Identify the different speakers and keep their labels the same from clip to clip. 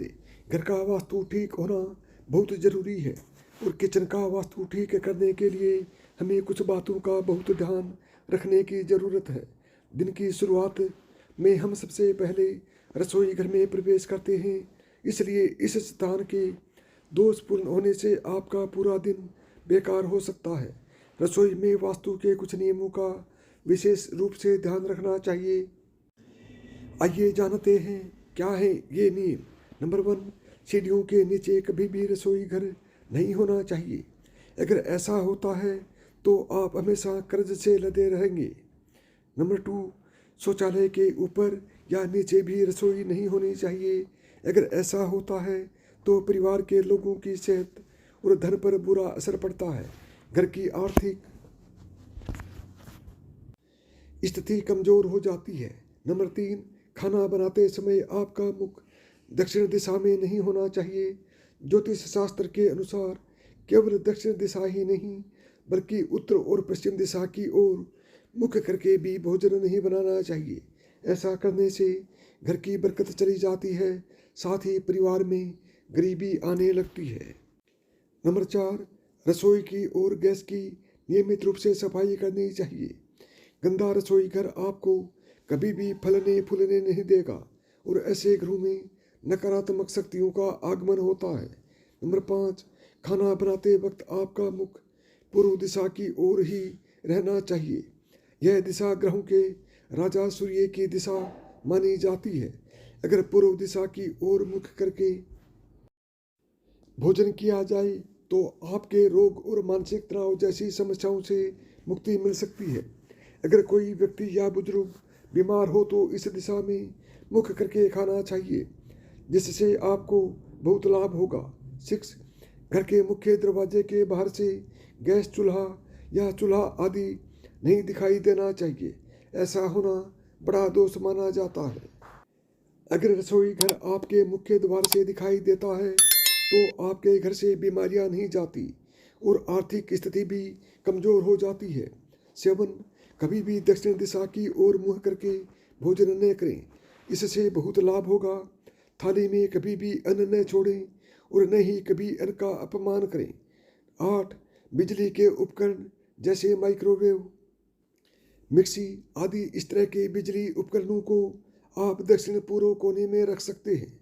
Speaker 1: दे। घर का वास्तु ठीक होना बहुत ज़रूरी है और किचन का वास्तु ठीक करने के लिए हमें कुछ बातों का बहुत ध्यान रखने की ज़रूरत है। दिन की शुरुआत में हम सबसे पहले रसोई घर में प्रवेश करते हैं, इसलिए इस स्थान के दोषपूर्ण होने से आपका पूरा दिन बेकार हो सकता है। रसोई में वास्तु के कुछ नियमों का विशेष रूप से ध्यान रखना चाहिए। आइए जानते हैं क्या है ये नियम। नंबर 1, सीढ़ियों के नीचे कभी भी रसोई घर नहीं होना चाहिए। अगर ऐसा होता है तो आप हमेशा कर्ज से लदे रहेंगे। नंबर 2, शौचालय के ऊपर या नीचे भी रसोई नहीं होनी चाहिए। अगर ऐसा होता है तो परिवार के लोगों की सेहत और धन पर बुरा असर पड़ता है। घर की आर्थिक स्थिति कमजोर हो जाती है। नंबर 3, खाना बनाते समय आपका मुख दक्षिण दिशा में नहीं होना चाहिए। ज्योतिष शास्त्र के अनुसार केवल दक्षिण दिशा ही नहीं बल्कि उत्तर और पश्चिम दिशा की ओर मुख करके भी भोजन नहीं बनाना चाहिए। ऐसा करने से घर की बरकत चली जाती है, साथ ही परिवार में गरीबी आने लगती है। नंबर 4, रसोई की और गैस की नियमित रूप से सफाई करनी चाहिए। गंदा रसोई घर आपको कभी भी फलने फूलने नहीं देगा और ऐसे घरों में नकारात्मक शक्तियों का आगमन होता है। नंबर 5, खाना बनाते वक्त आपका मुख पूर्व दिशा की ओर ही रहना चाहिए। यह दिशा ग्रहों के राजा सूर्य की दिशा मानी जाती है। अगर पूर्व दिशा की ओर मुख करके भोजन किया जाए तो आपके रोग और मानसिक तनाव जैसी समस्याओं से मुक्ति मिल सकती है। अगर कोई व्यक्ति या बुजुर्ग बीमार हो तो इस दिशा में मुख करके खाना चाहिए, जिससे आपको बहुत लाभ होगा। 6, घर के मुख्य दरवाजे के बाहर से गैस चूल्हा या चूल्हा आदि नहीं दिखाई देना चाहिए। ऐसा होना बड़ा दोष माना जाता है। अगर रसोई घर आपके मुख्य द्वार से दिखाई देता है तो आपके घर से बीमारियां नहीं जाती और आर्थिक स्थिति भी कमजोर हो जाती है। 7, कभी भी दक्षिण दिशा की ओर मुंह करके भोजन न करें, इससे बहुत लाभ होगा। थाली में कभी भी अन्न न छोड़ें और न ही कभी अन्न का अपमान करें। 8, बिजली के उपकरण जैसे माइक्रोवेव, मिक्सी आदि इस तरह के बिजली उपकरणों को आप दक्षिण पूर्व कोने में रख सकते हैं।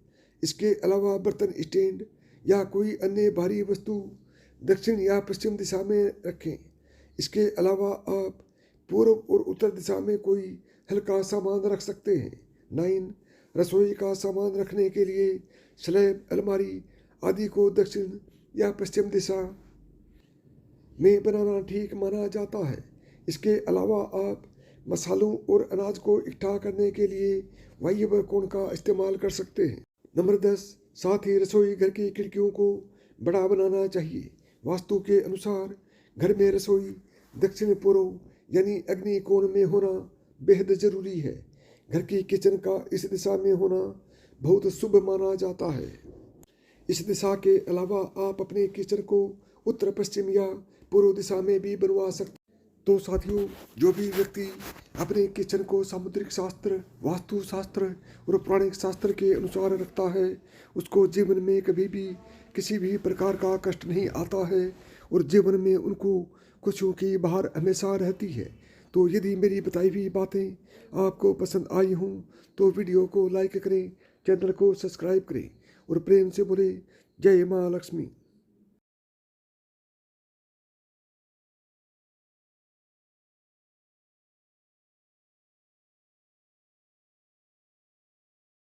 Speaker 1: इसके अलावा बर्तन स्टैंड या कोई अन्य भारी वस्तु दक्षिण या पश्चिम दिशा में रखें। इसके अलावा आप पूर्व और उत्तर दिशा में कोई हल्का सामान रख सकते हैं। 9, रसोई का सामान रखने के लिए स्लैब, अलमारी आदि को दक्षिण या पश्चिम दिशा में बनाना ठीक माना जाता है। इसके अलावा आप मसालों और अनाज को इकट्ठा करने के लिए वायव्य कोण का इस्तेमाल कर सकते हैं। नंबर 10, साथ ही रसोई घर की खिड़कियों को बड़ा बनाना चाहिए। वास्तु के अनुसार घर में रसोई दक्षिण पूर्व यानी अग्नि कोण में होना बेहद जरूरी है। घर की किचन का इस दिशा में होना बहुत शुभ माना जाता है। इस दिशा के अलावा आप अपने किचन को उत्तर पश्चिम या पूर्व दिशा में भी बनवा सकते। तो साथियों, जो भी व्यक्ति अपने किचन को सामुद्रिक शास्त्र, वास्तु शास्त्र और पौराणिक शास्त्र के अनुसार रखता है, उसको जीवन में कभी भी किसी भी प्रकार का कष्ट नहीं आता है और जीवन में उनको खुशियों की बहार हमेशा रहती है। तो यदि मेरी बताई हुई बातें आपको पसंद आई हों तो वीडियो को लाइक करें, चैनल को सब्सक्राइब करें और प्रेम से बोले जय माँ लक्ष्मी।